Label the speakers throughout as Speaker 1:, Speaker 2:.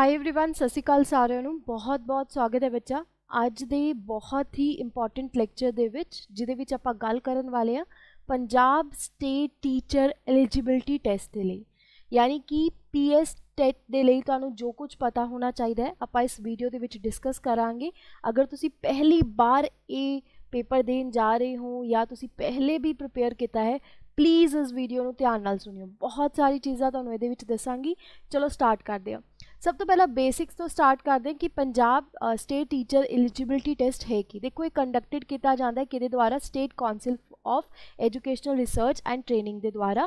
Speaker 1: High everyone सत श्री अकाल सारिਆਂ ਨੂੰ बहुत बहुत स्वागत है बच्चा ਅੱਜ ਦੇ बहुत ही इंपॉर्टेंट ਲੈਕਚਰ ਦੇ ਵਿੱਚ ਜਿਹਦੇ ਵਿੱਚ ਆਪਾਂ ਗੱਲ ਕਰਨ ਵਾਲੇ ਆ Punjab state teacher eligibility test ਦੇ ਲਈ यानी कि पीएस टेट ਦੇ ਲਈ ਤੁਹਾਨੂੰ जो कुछ पता होना चाहिए है ਆਪਾਂ इस वीडियो ਦੇ ਵਿੱਚ डिस्कस करांगे। अगर ਤੁਸੀਂ पहली बार ये पेपर देन जा रहे हो या ਤੁਸੀਂ पहले भी प्रिपेयर किया है प्लीज़ इस वीडियो ਨੂੰ ध्यान ਨਾਲ सुनियो। बहुत सारी चीज़ां ਤੁਹਾਨੂੰ ਇਹਦੇ ਵਿੱਚ ਦੱਸਾਂਗੀ। चलो स्टार्ट करते हैं। सब तो पहला बेसिक्स तो स्टार्ट करते हैं कि Punjab state teacher eligibility test है कि देखो ये कंडक्टेड किया जाता है कि द्वारा state council of educational research and training के द्वारा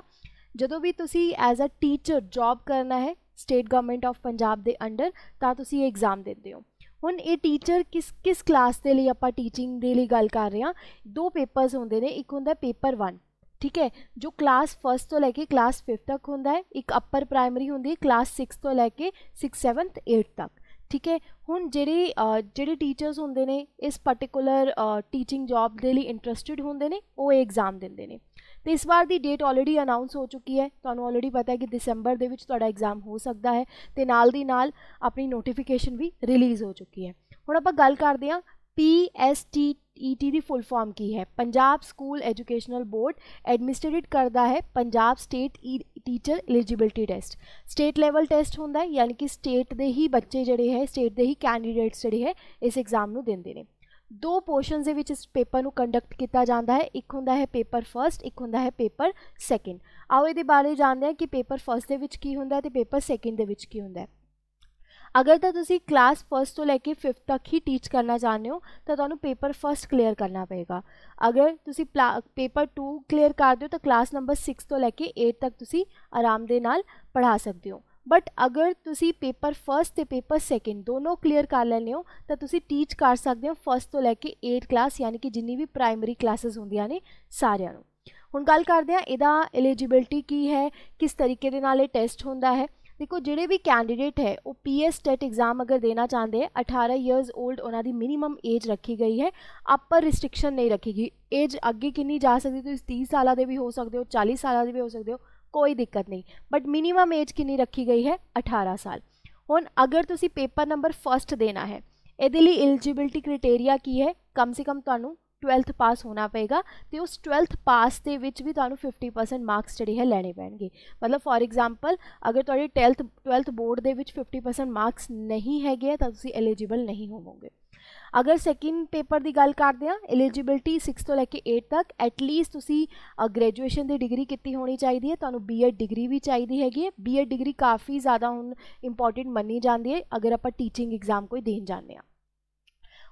Speaker 1: जो भी तुसी एज अ टीचर जॉब करना है स्टेट गवर्नमेंट ऑफ पंजाब के अंडर तो तुसी ये एग्जाम देते हो। हुण ये टीचर किस क्लास के लिए आपां टीचिंग के लिए गल कर रहे हैं। दो पेपर्स होंदे ने, एक होंदा पेपर 1 ठीक है जो क्लास फर्स्ट तो लैके क्लास 5th तक होंदा है, एक अपर प्राइमरी होंदी है क्लास 6 तो लैके 6th 7th 8th तक ठीक है। हुण ਜਿਹੜੇ टीचर्स होंदे ने इस पर्टिकुलर टीचिंग जॉब के लिए इंटरस्टिड होंदे ने वो एग्जाम देंदे ने। तो इस बार की डेट ऑलरेडी अनाउंस हो चुकी है, तुहानूं ऑलरेडी पता है कि दिसंबर दे विच तुहाडा एग्जाम हो सकता है तो नाल दी नाल अपनी नोटिफिकेशन भी रिलीज़ हो चुकी है। हुण आपां गल करदे हां PSTET की फुल फॉर्म की है Punjab school educational board administrate करता है Punjab state teacher eligibility test. State level test होंदा है यानी कि स्टेट दे ही बच्चे जिहड़े है स्टेट दे ही कैंडीडेट्स जिहड़े है इस एग्जाम नूं दिंदे ने। दो पोर्शनस दे विच इस पेपर नूं कंडक्ट किया जाता है, एक होंदा है पेपर फर्स्ट एक होंदा है पेपर सैकेंड। आओ इहदे बारे जानते हैं कि पेपर फर्स्ट दे विच की होंदा है ते पेपर सैकेंड दे विच की होंदा है। अगर तो तुसी क्लास फर्स्ट तो लैके 5th तक ही टीच करना चाहते हो तो तुहानूं पेपर फर्स्ट क्लीयर करना पएगा। अगर तुसी पेपर 2 क्लीयर कर दो तो क्लास नंबर 6 तो लैके 8 तक तुसी आराम दे नाल पढ़ा सकते हो। बट अगर तुसी पेपर फर्स्ट ते पेपर सैकेंड दोनों क्लीयर कर लैंदे हो तो तुसी टीच कर सकते हो फर्स्ट तो लैके 8 क्लास यानी कि जिन्नी भी प्राइमरी क्लासेस होंदियां ने सारियां नूं। हुण गल करदे हां इहदा एलिजिबिलिटी की है, किस तरीके दे नाल ये टेस्ट होंदा है। देखो जिहड़े भी कैंडीडेट है वो पीएस टेट एग्जाम अगर देना चाहते हैं 18 ईयर्स ओल्ड उन्होंने मिनीमम एज रखी गई है, अपर रिस्ट्रिक्शन नहीं रखी गई। एज अगे कितनी जा सकती तो 30 साल के भी हो सकते हो 40 साल के भी हो सकते हो कोई दिक्कत नहीं, बट मिनीमम एज कितनी रखी गई है 18 साल। हुण अगर तुसी पेपर नंबर फर्स्ट देना है इहदे लई एलिजिबिलिटी क्राइटेरिया की है कम से कम तुहानूं 12th पास होना पेगा तो उस 12th पास के विच भी तुहानूं 50% मार्क्स जिहड़े है लैणे पैणगे। मतलब फॉर एग्जाम्पल अगर तुहाडे 12th बोर्ड दे विच 50% मार्क्स नहीं हैगे तो तुसीं एलिजिबल नहीं होवोगे। अगर सैकेंड पेपर की गल करते हैं एलिजिबिलिटी 6 तो लैके 8 तक एटलीस्ट तुसी ग्रैजुएशन की डिग्री की होनी चाहिए है, तुहानूं BEd डिग्री भी चाहिए हैगी। BEd डिग्री काफ़ी ज़्यादा हुण इंपॉर्टेंट मनी जाती है अगर आप टीचिंग एग्जाम कोई देन जाते हैं।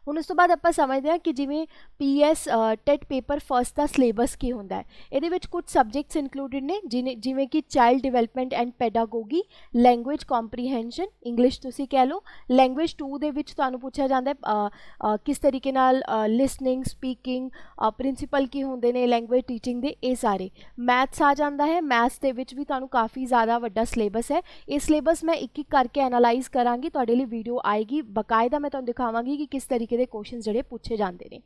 Speaker 1: हुण उस तो बाद आपां समझते हैं कि जिवें पीएस टेट पेपर फर्स्ट का सिलेबस की होंदा है। इहदे विच कुछ सबजैक्ट्स इंक्लूडिड ने जिवें कि child development and pedagogy, language comprehension English तुसीं कह लो। लैंग्वेज 2 दे विच तुहानूं पुछया जांदा है किस तरीके नाल लिसनिंग स्पीकिंग प्रिंसीपल की होंदे ने लैंग्वेज टीचिंग दे ये सारे। मैथ्स आ जाता है, मैथ्स दे विच भी तुहानूं काफ़ी ज़्यादा वड्डा सिलेबस है। ये सिलेबस मैं एक एक करके एनालाइज करांगी, तुहाडे लई वीडियो आएगी बकायदा मैं तुहानूं दिखावांगी कि किस तरीके के क्वेश्चन जिहड़े पूछे जाते हैं।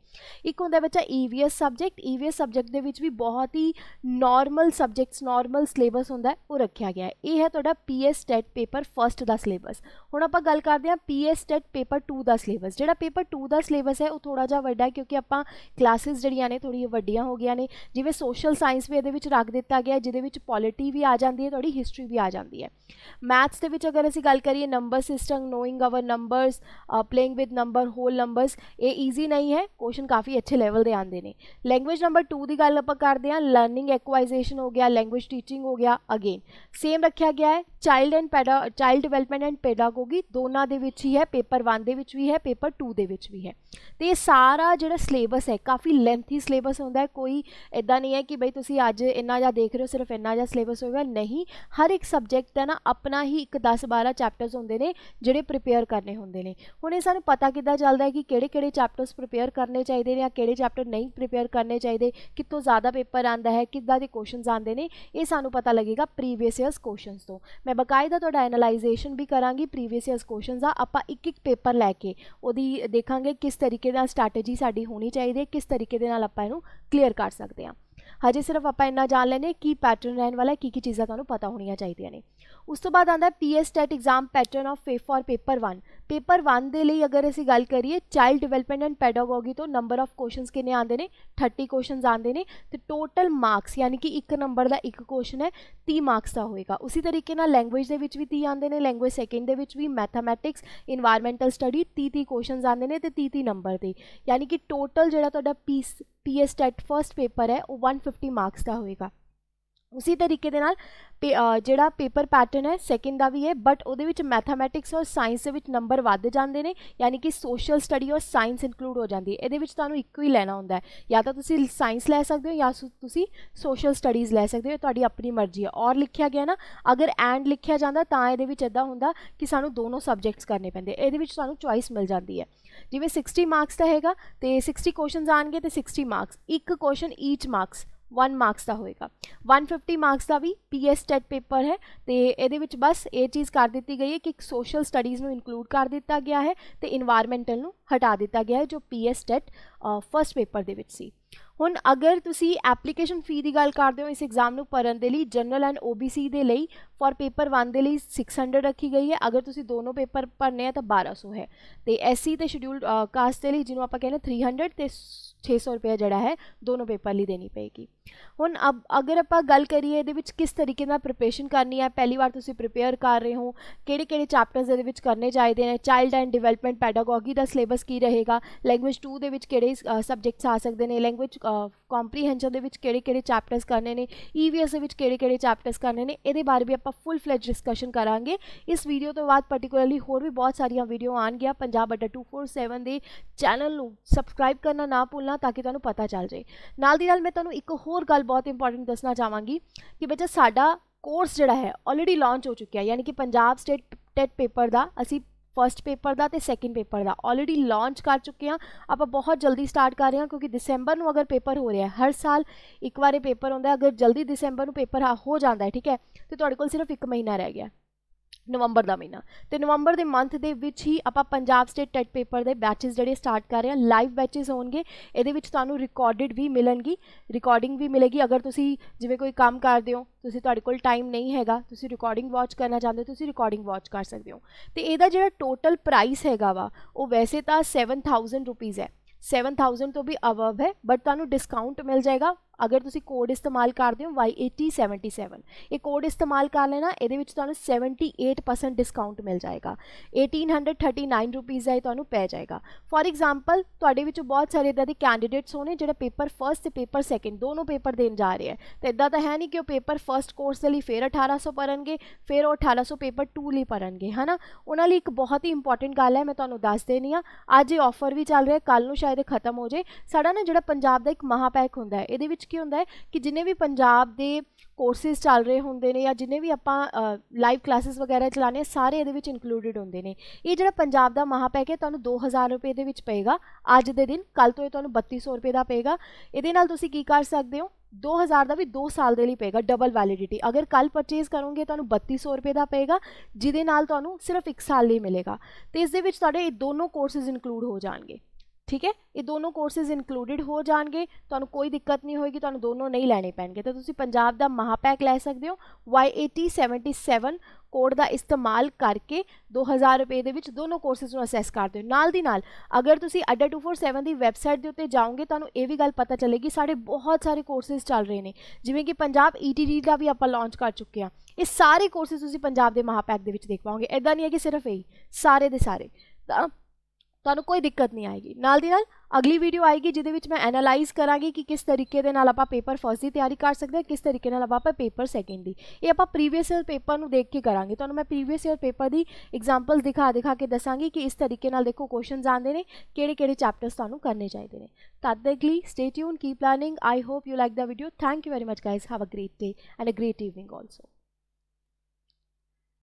Speaker 1: एक होंदा बच्चा ईवीएस सब्जैक्ट दे विच भी बहुत ही नॉर्मल सब्जैक्ट्स नॉर्मल सिलेबस होंदा है वो रखा गया है। ये है तुहाडा पीएस टेट पेपर फर्स्ट का सिलेबस। हुण आपां गल करदे हां पीएस टेट पेपर 2 का सिलेबस। जिहड़ा पेपर 2 का सिलेबस है वो थोड़ा जिहा वड्डा है क्योंकि आपां क्लासेस जिहड़ियां ने थोड़ी वड्डियां हो गईयां ने। जिवें सोशल साइंस भी इहदे विच रख दिता गया जिहदे विच पॉलिटी भी आ जाती है, थोड़ी हिस्टरी भी आ जाती है। मैथ्स दे विच अगर असीं गल करिए number system, knowing our numbers, playing with number, whole numbers ये ईजी नहीं है, क्वेश्चन काफ़ी अच्छे लैवल के आते हैं। लैंग्वेज नंबर 2 की गल आपां करते हैं, लर्निंग एक्वाइजेशन हो गया, लैंग्वेज टीचिंग हो गया, अगेन सेम रखा गया है। चाइल्ड डिवेलपमेंट एंड पैडागोगी दोनों दे विच ही है, पेपर 1 दे विच भी है, पेपर 2 दे विच भी है। तो ये सारा जो सिलेबस है काफ़ी लेंथी सिलेबस होंदा है, कोई इदा नहीं है कि बई तुसीं अज इन्ना जा देख रहे हो सिर्फ इन्ना जा सिलेबस होगा, नहीं। हर एक सबजैक्ट का ना अपना ही एक 10-12 चैप्टर्स होंदे ने जिहड़े प्रिपेयर करने होंदे ने। हुण ये सानूं पता किद्दां चलदा है कि किहड़े चैप्टर्स प्रिपेयर करने चाहिए या किहड़े चैप्टर नहीं प्रिपेयर करने चाहिए, कितों ज़्यादा पेपर आता है, किद्दां दे क्वेश्चन आते हैं, ये सानूं पता लगेगा प्रीवियस ईयर्स क्वेश्चन तो। मैं बकायदा तुहाडा एनालाइजेशन भी करांगी प्रीवियस ईयर्स क्वेश्चन का। आपां एक पेपर लैके उहदी देखांगे किस तरीके दा स्ट्रैटेजी साडी होनी चाहिए, किस तरीके दे नाल आपां इहनूं क्लीयर कर सकते हैं। हजे सिर्फ आप इन्ना जान लेने की पैटर्न रहने वाला, की चीज़ां तुहानूं पता होनियां चाहिदियां ने। उस तो बाद आंदा PS TET exam pattern of for paper 1। Paper 1 दे लई अगर असीं गल करिए चाइल्ड डिवेलपमेंट एंड पैडागोगी तो नंबर ऑफ क्वेश्चनस किन्ने आंदे ने, 30 क्वेश्चनस आंदे ने ते टोटल मार्क्स यानी कि एक नंबर का एक क्वेश्चन है 30 मार्क्स का होएगा। उसी तरीके नाल लैंग्वेज दे विच भी 30 आंदे ने, लैंग्वेज सैकेंड दे विच भी, मैथामैटिक्स इन्वायरमेंटल स्टडी 30 क्वेश्चनस आंदे ने ते 30 नंबर दे, यानी कि टोटल जिहड़ा तुहाडा PS टेट फर्स्ट पेपर है वो 150 मार्क्स का होएगा। उसी तरीके दे नाल जिहड़ा पेपर पैटर्न है सैकेंड का भी है, बट उहदे विच मैथामैटिक्स और साइंस दे विच नंबर वध जांदे ने, यानी कि सोशल स्टडी और साइंस इंक्लूड हो जाती है। इहदे विच तुहानूं इक्को ही लैना हुंदा है, या तो तुसीं साइंस लै सकदे हो या तुसीं सोशल स्टडीज़ लै सकदे हो, तुहाडी अपनी मर्जी है। और लिखिया गया ना, अगर एंड लिखिया जांदा तां इहदे विच इदां हुंदा कि सानूं दोनों सबजैक्ट्स करने पैंदे, इहदे विच तुहानूं चॉइस मिल जाती है। जिवें 60 मार्क्स का हैगा तो 60 क्वेश्चन आएंगे तो 60 मार्क्स, एक क्वेश्चन ईच मार्क्स 1 मार्क्स का होएगा। 150 मार्क्स का भी PS टेट पेपर है तो ये बस ये चीज़ कर दी गई है कि सोशल स्टडीज़ में इंक्लूड कर दिता गया है तो इन्वायरमेंटल नूं हटा दिता गया है जो PS टेट फर्स्ट पेपर दे विच सी। हुण अगर तुसी एप्लीकेशन फी की गल करते हो इस एग्जाम नूं भरन दे लई जनरल एंड OBC दे लई फॉर पेपर 1 दे लई 600 रखी गई है, अगर तुसी दोनों पेपर भरने हैं तो 1200 है, तो SC तो शेड्यूल्ड कास्ट दे लई जिन्हों आपां कहने 300 तो 600 रुपया जिहड़ा है दोनों पेपर लई देनी पेगी। हुण अब अगर आपां गल करिए इहदे विच किस तरीके नाल प्रिपरेशन करनी है, पहली बार तुसी प्रिपेयर कर रहे हो किहड़े चैप्टर्स इहदे विच करने चाहिए हैं, चाइल्ड एंड डिवेलपमेंट पैडागोगी का सिलेबस की रहेगा, लैंग्वेज 2 दे विच किहड़े सबजैक्ट्स आ सकते हैं, लैंग्वेज कॉम्प्रीहेंशन दे विच किहड़े चैप्टर्स करने ने, EVS दे विच किहड़े चैप्टर्स करने ने, इहदे बारे भी आपां फुल फ्लैज डिस्कशन करांगे। इस वीडियो तो बाद पर्टिकुलरली होर भी बहुत सारियां वीडियो आउणगियां। पंजाब अड्डा 247 दे चैनल नूं सबसक्राइब करना ना भुलना ताकि तुहानूं पता चल जाए। नाल दी नाल मैं तुहानूं एक होर गल बहुत इंपॉर्टेंट दसना चाहांगी कि बच्चा साडा कोर्स जिहड़ा है ऑलरेडी लॉन्च हो चुका है, यानी कि पंजाब स्टेट टेट पेपर का असी फर्स्ट पेपर का तो सैकेंड पेपर का ऑलरेडी लॉन्च कर चुके हैं। आप बहुत जल्दी स्टार्ट कर रहे हैं क्योंकि दिसंबर में अगर पेपर हो रहा है, हर साल एक बार पेपर होता है, अगर जल्दी दिसंबर में पेपर हो जाता है ठीक है तो तुहाडे कोल सिर्फ 1 महीना रह गया नवंबर का महीना, तो नवंबर के मंथ के विच ही आप पंजाब स्टेट टेट पेपर के बैचेस जोड़े स्टार्ट कर रहे हैं। लाइव बैचेस होंगे, ये तुहानूं रिकॉर्डिड भी मिलणगी, रिकॉर्डिंग भी मिलेगी। अगर तुसी जिवें कोई काम करते हो तुसी तुहाडे कोल टाइम नहीं हैगा, तुसी रिकॉर्डिंग वॉच करना चाहते हो, तुसी रिकॉर्डिंग वॉच कर सकते हो। तो इहदा जिहड़ा टोटल प्राइस हैगा वा वो वैसे तो 7000 रुपीज़ है, 7000 तो भी अबव है, बट तुहानूं डिस्काउंट मिल जाएगा अगर तुसी कोड इस्तेमाल करते हो Y8077। ये कोड इस्तेमाल कर लेना, ये 78% डिस्काउंट मिल जाएगा। 1839 रुपीज़ है तुहानूं पै जाएगा। फॉर एग्जाम्पल तुहाडे विच बहुत सारे इदां दे कैंडीडेट्स होने जिहड़े पेपर फर्स्ट ते पेपर सैकेंड दोनों पेपर देन जा रहे हैं, तो इदां तो है नहीं कि वो पेपर फर्स्ट कोर्स के लिए फिर 1800 भरनगे, फिर वो 1800 पेपर 2 लिए भरनगे, है ना। उन्हां लई एक बहुत ही इंपॉर्टेंट गल है, मैं तुहानूं दस देनी आ। अज ये ऑफर भी चल रहा है, कल नूं शायद खत्म हो जाए। साडा ना जिहड़ा पंजाब दा एक महापैक हुंदा है, इहदे विच की हुंदा है कि जिन्हें भी पंजाब दे कोर्सेज चल रहे होंदे ने या जिन्हें भी आपां लाइव क्लासेस वगैरह चलाने सारे इहदे विच इंक्लूडिड होंदे ने। ये जिहड़ा पंजाब दा महापैक है तुहानूं 2000 रुपये दे विच पेगा अज दे दिन, कल तो ये तुहानूं 3200 रुपये दा पेगा। इहदे नाल तुसीं की कर सकदे हो 2000 का भी 2 साल के लिए पेगा, डबल वैलिडिटी। अगर कल परचेज करोगे तो 3200 रुपये का पेगा, जिहदे नाल तुहानूं सिर्फ 1 साल लिए मिलेगा। तो इस दे विच तुहाडे दोनों कोर्सेज इंक्लूड हो जाएंगे, ठीक है। ये दोनों कोर्सेज इंक्लूडिड हो जाएंगे, तुहानूं कोई दिक्कत नहीं होएगी, तुहानूं दोनों नहीं लैने पैणगे। तो तुसीं पंजाब दा महापैक लै सकदे हो Y8077 कोड का इस्तेमाल करके 2000 रुपये दे विच दोनों कोर्सेज नूं असैस करदे हो। नाल दी नाल अगर तुसीं अड्डा 247 की वैबसाइट के उत्ते जाओगे तुहानूं ये भी गल पता चलेगी साढ़े बहुत सारे कोर्सेज चल रहे हैं, जिवें कि पंजाब ETT का भी आपां लॉन्च कर चुके हैं। ये सारे कोर्सेज तुसीं पंजाब दे महापैक दे विच देख पाओगे, इदां नहीं है कि सिर्फ यही, सारे दे सारे। तुहानूं कोई दिक्कत नहीं आएगी। नाल दी नाल अगली वीडियो आएगी जिहदे विच मैं एनालाइज करांगी कि किस तरीके दे नाल आपां पेपर फर्स्ट की तैयारी कर सकते हैं, किस तरीके नाल आपां पेपर सैकेंड की। ये आपां प्रीवियस ईयर पेपर नूं देख के करांगे। तुहानूं मैं प्रीवियस ईयर पेपर की एग्जाम्पल्स दिखा के दसांगी कि इस तरीके नाल देखो क्वेश्चन आते हैं, किहड़े चैप्टर्स तुहानूं करने चाहिए हैं। तद तक लई stay tune, keep learning. I hope you like the video. Thank you very much guys, have a great day and a great evening also.